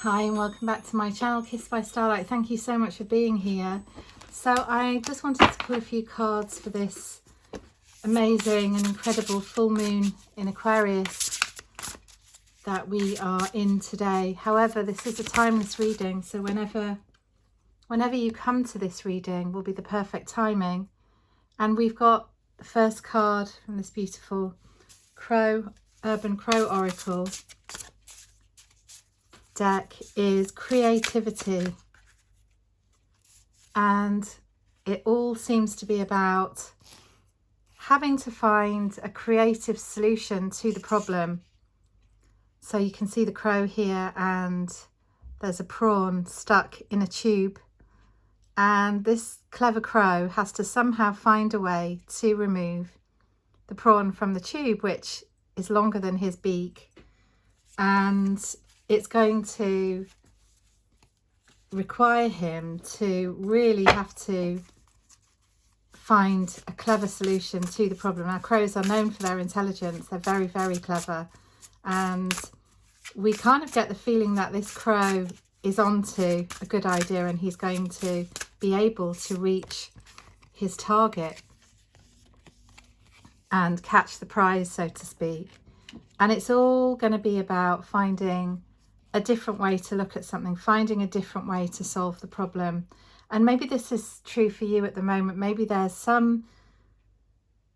Hi and welcome back to my channel, Kissed by Starlight. Thank you so much for being here. So I just wanted to pull a few cards for this amazing and incredible full moon in Aquarius that we are in today. However, this is a timeless reading, so whenever you come to this reading will be the perfect timing. And we've got the first card from this beautiful Urban Crow Oracle deck is creativity, and it all seems to be about having to find a creative solution to the problem. So you can see the crow here, and there's a prawn stuck in a tube, and this clever crow has to somehow find a way to remove the prawn from the tube, which is longer than his beak, and it's going to require him to really have to find a clever solution to the problem. Now, crows are known for their intelligence. They're very, very clever. And we kind of get the feeling that this crow is onto a good idea and he's going to be able to reach his target and catch the prize, so to speak. And it's all going to be about finding a different way to look at something, finding a different way to solve the problem. And maybe this is true for you at the moment. Maybe there's some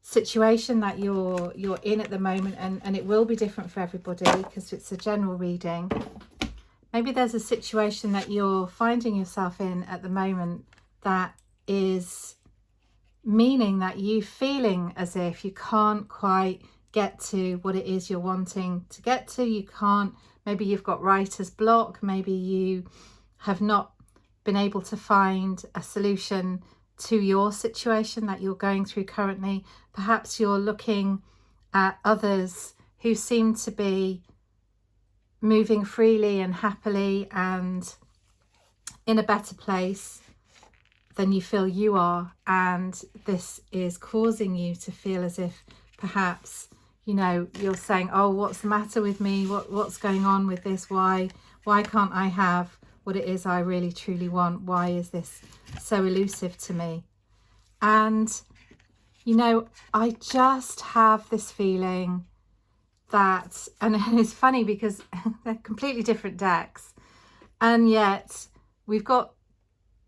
situation that you're in at the moment, and it will be different for everybody because it's a general reading. Maybe there's a situation that you're finding yourself in at the moment that is meaning that you feeling as if you can't quite get to what it is you're wanting to get to. You can't. Maybe you've got writer's block. Maybe you have not been able to find a solution to your situation that you're going through currently. Perhaps you're looking at others who seem to be moving freely and happily and in a better place than you feel you are. And this is causing you to feel as if perhaps, you know, you're saying, oh, what's the matter with me? What's going on with this? Why can't I have what it is I really truly want? Why is this so elusive to me? And, you know, I just have this feeling that, and it's funny because they're completely different decks, and yet we've got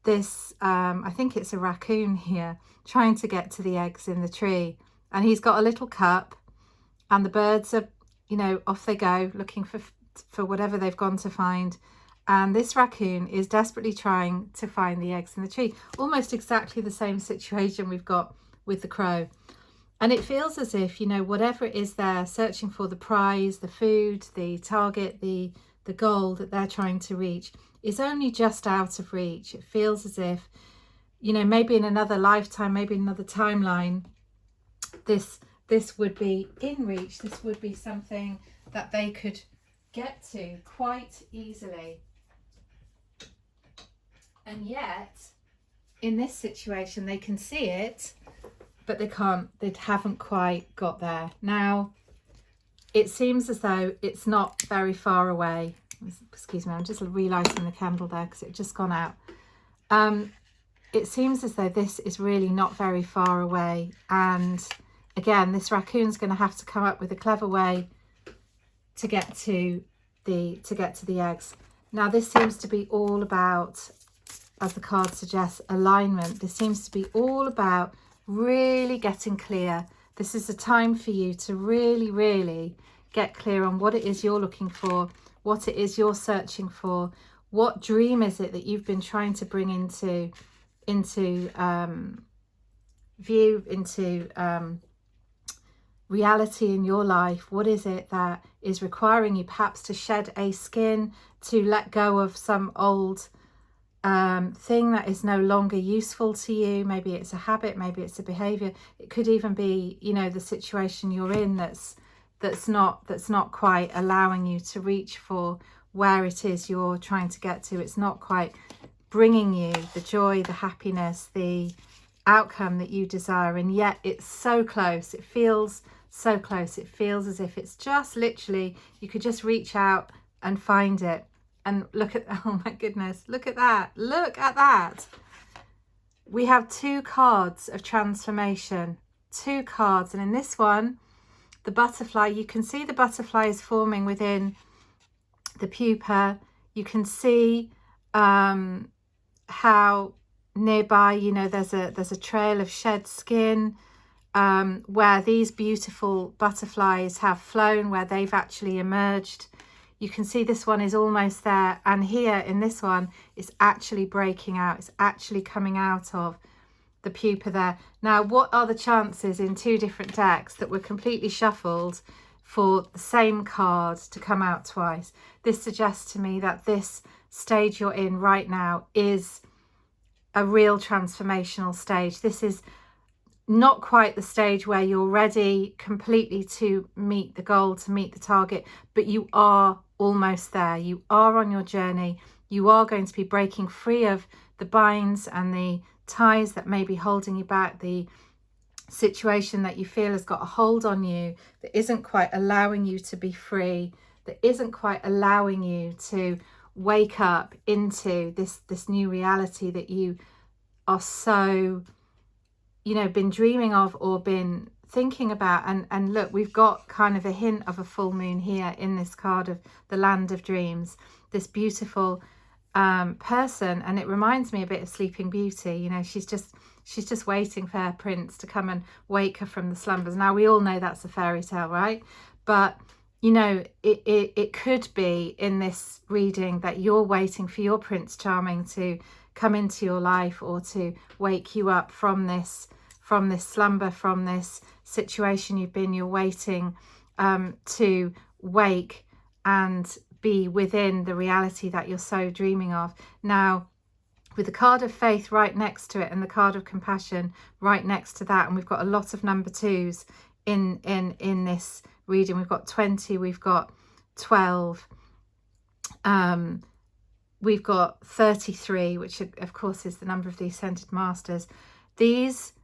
this, I think it's a raccoon here, trying to get to the eggs in the tree, and he's got a little cup. And the birds are, you know, off they go looking for whatever they've gone to find. And this raccoon is desperately trying to find the eggs in the tree. Almost exactly the same situation we've got with the crow. And it feels as if, you know, whatever it is they're searching for, the prize, the food, the target, the goal that they're trying to reach is only just out of reach. It feels as if, you know, maybe in another lifetime, maybe in another timeline, this would be in reach. This would be something that they could get to quite easily. And yet, in this situation, they can see it, but they haven't quite got there. Now, it seems as though it's not very far away. Excuse me, I'm just relighting the candle there because it just gone out. It seems as though this is really not very far away, and again, this raccoon's going to have to come up with a clever way to get to the eggs. Now, this seems to be all about, as the card suggests, alignment. This seems to be all about really getting clear. This is a time for you to really, really get clear on what it is you're looking for, what it is you're searching for, what dream is it that you've been trying to bring into view, into reality in your life. What is it that is requiring you perhaps to shed a skin, to let go of some old thing that is no longer useful to you? Maybe it's a habit, maybe it's a behavior. It could even be, you know, the situation you're in that's not quite allowing you to reach for where it is you're trying to get to. It's not quite bringing you the joy, the happiness, the outcome that you desire, and yet it's so close. It feels so close. It feels as if it's just literally, you could just reach out and find it, And look at, oh my goodness, look at that. Look at that. We have 2 cards of transformation, 2 cards. And in this one, the butterfly, you can see the butterfly is forming within the pupa. You can see how nearby, you know, there's a trail of shed skin where these beautiful butterflies have flown, where they've actually emerged. You can see this one is almost there, and here in this one it's actually breaking out. It's actually coming out of the pupa there. Now, what are the chances in 2 different decks that were completely shuffled for the same card to come out twice? This suggests to me that this stage you're in right now is a real transformational stage. This is not quite the stage where you're ready completely to meet the goal, to meet the target, but you are almost there. You are on your journey. You are going to be breaking free of the binds and the ties that may be holding you back, the situation that you feel has got a hold on you, that isn't quite allowing you to be free, that isn't quite allowing you to wake up into this new reality that you are so, you know, been dreaming of or been thinking about. And look, we've got kind of a hint of a full moon here in this card of the land of dreams, this beautiful person. And it reminds me a bit of Sleeping Beauty. You know, she's just waiting for her prince to come and wake her from the slumbers. Now, we all know that's a fairy tale, right? But you know, it could be in this reading that you're waiting for your Prince Charming to come into your life, or to wake you up from this slumber, from this situation you're waiting to wake and be within the reality that you're so dreaming of. Now, with the card of faith right next to it and the card of compassion right next to that, and we've got a lot of number 2s in this reading. We've got 20, we've got 12, we've got 33, which of course is the number of the Ascended Masters. This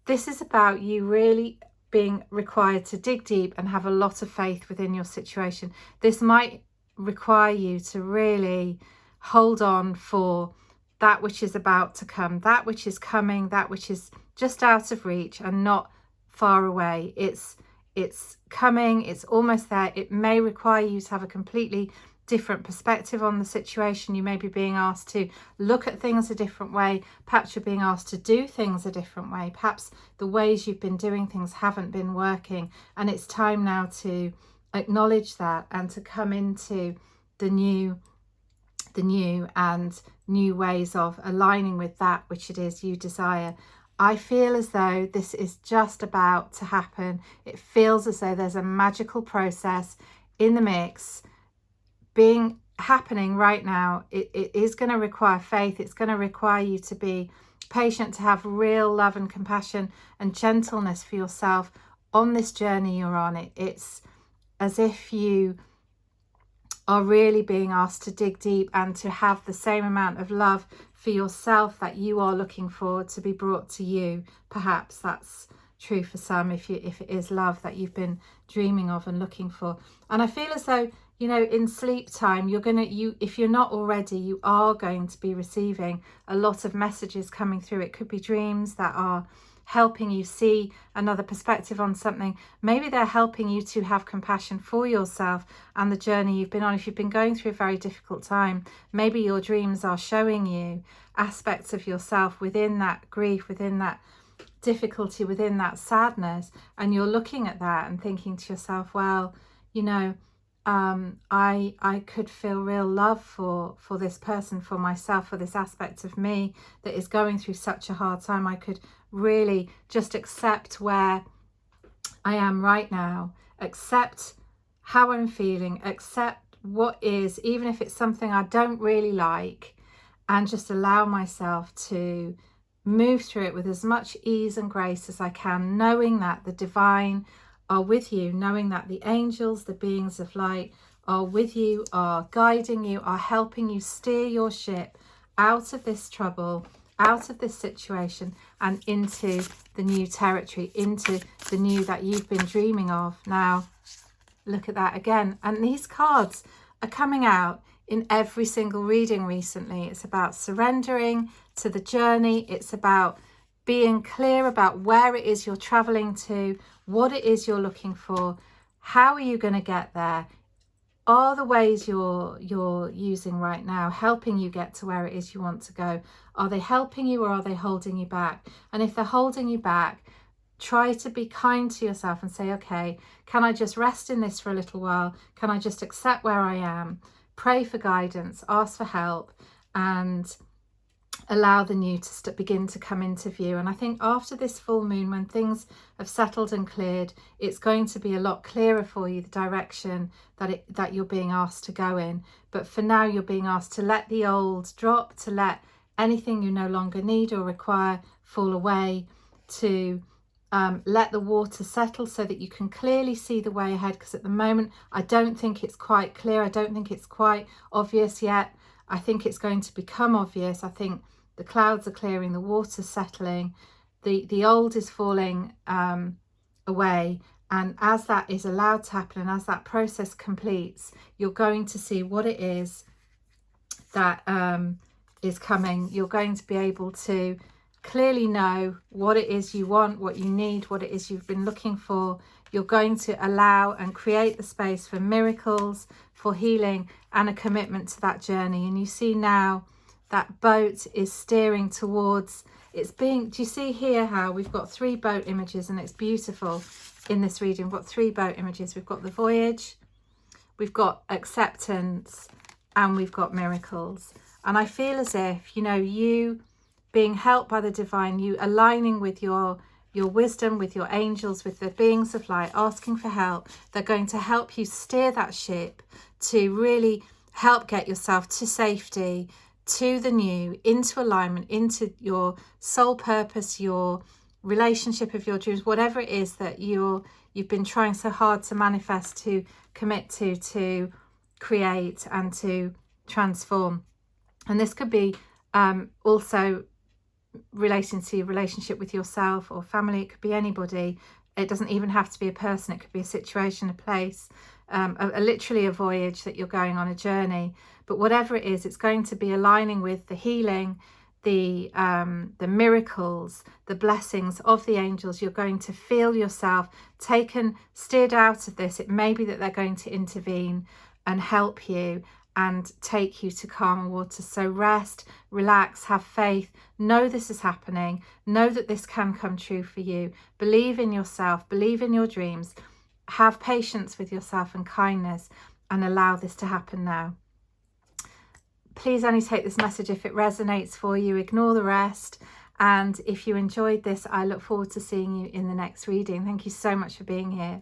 is about you really being required to dig deep and have a lot of faith within your situation. This might require you to really hold on for that which is about to come, that which is coming, that which is just out of reach and not far away. It's coming, it's almost there. It may require you to have a completely different perspective on the situation. You may be being asked to look at things a different way. Perhaps you're being asked to do things a different way. Perhaps the ways you've been doing things haven't been working, and it's time now to acknowledge that and to come into the new and new ways of aligning with that which it is you desire. I feel as though this is just about to happen. It feels as though there's a magical process in the mix happening right now. It is going to require faith. It's going to require you to be patient, to have real love and compassion and gentleness for yourself on this journey you're on. It's as if you are really being asked to dig deep and to have the same amount of love for yourself that you are looking for to be brought to you. Perhaps that's true for some, if it is love that you've been dreaming of and looking for. And I feel as though, you know, in sleep time, if you're not already, you are going to be receiving a lot of messages coming through. It could be dreams that are helping you see another perspective on something. Maybe they're helping you to have compassion for yourself and the journey you've been on. If you've been going through a very difficult time, maybe your dreams are showing you aspects of yourself within that grief, within that difficulty, within that sadness, and you're looking at that and thinking to yourself, well, you know, I could feel real love for this person, for myself, for this aspect of me that is going through such a hard time. I could really just accept where I am right now, accept how I'm feeling, accept what is, even if it's something I don't really like, and just allow myself to move through it with as much ease and grace as I can, knowing that the divine are with you, knowing that the angels, the beings of light, are with you, are guiding you, are helping you steer your ship out of this trouble, out of this situation, and into the new territory, into the new that you've been dreaming of. Now, look at that again. And these cards are coming out in every single reading recently. It's about surrendering to the journey. It's about being clear about where it is you're traveling to, what it is you're looking for, how are you going to get there. Are the ways you're using right now helping you get to where it is you want to go? Are they helping you, or are they holding you back? And if they're holding you back, try to be kind to yourself and say, okay, can I just rest in this for a little while? Can I just accept where I am? Pray for guidance, ask for help, and allow the new to begin to come into view. And I think after this full moon, when things have settled and cleared, it's going to be a lot clearer for you, the direction that you're being asked to go in. But for now, you're being asked to let the old drop, to let anything you no longer need or require fall away, to let the water settle so that you can clearly see the way ahead. Because at the moment, I don't think it's quite clear. I don't think it's quite obvious yet. I think it's going to become obvious. I think the clouds are clearing, the water's settling, the old is falling away. And as that is allowed to happen, and as that process completes, you're going to see what it is that is coming. You're going to be able to clearly know what it is you want, what you need, what it is you've been looking for. You're going to allow and create the space for miracles, for healing, and a commitment to that journey. And you see now that boat is steering towards, it's being, do you see here how we've got 3 boat images, and it's beautiful in this reading. We've got 3 boat images. We've got the voyage, we've got acceptance, and we've got miracles. And I feel as if, you know, you being helped by the divine, you aligning with your wisdom, with your angels, with the beings of light, asking for help. They're going to help you steer that ship to really help get yourself to safety, to the new, into alignment, into your soul purpose, your relationship of your dreams, whatever it is that you've been trying so hard to manifest, to commit to create and to transform. And this could be also relating to your relationship with yourself or family. It could be anybody. It doesn't even have to be a person. It could be a situation, a place, literally a voyage that you're going on, a journey. But whatever it is, it's going to be aligning with the healing, the miracles, the blessings of the angels. You're going to feel yourself steered out of this. It may be that they're going to intervene and help you and take you to calmer waters. So rest, relax, have faith, know this is happening, know that this can come true for you. Believe in yourself, believe in your dreams, have patience with yourself and kindness, and allow this to happen now. Please only take this message if it resonates for you. Ignore the rest. And if you enjoyed this, I look forward to seeing you in the next reading. Thank you so much for being here.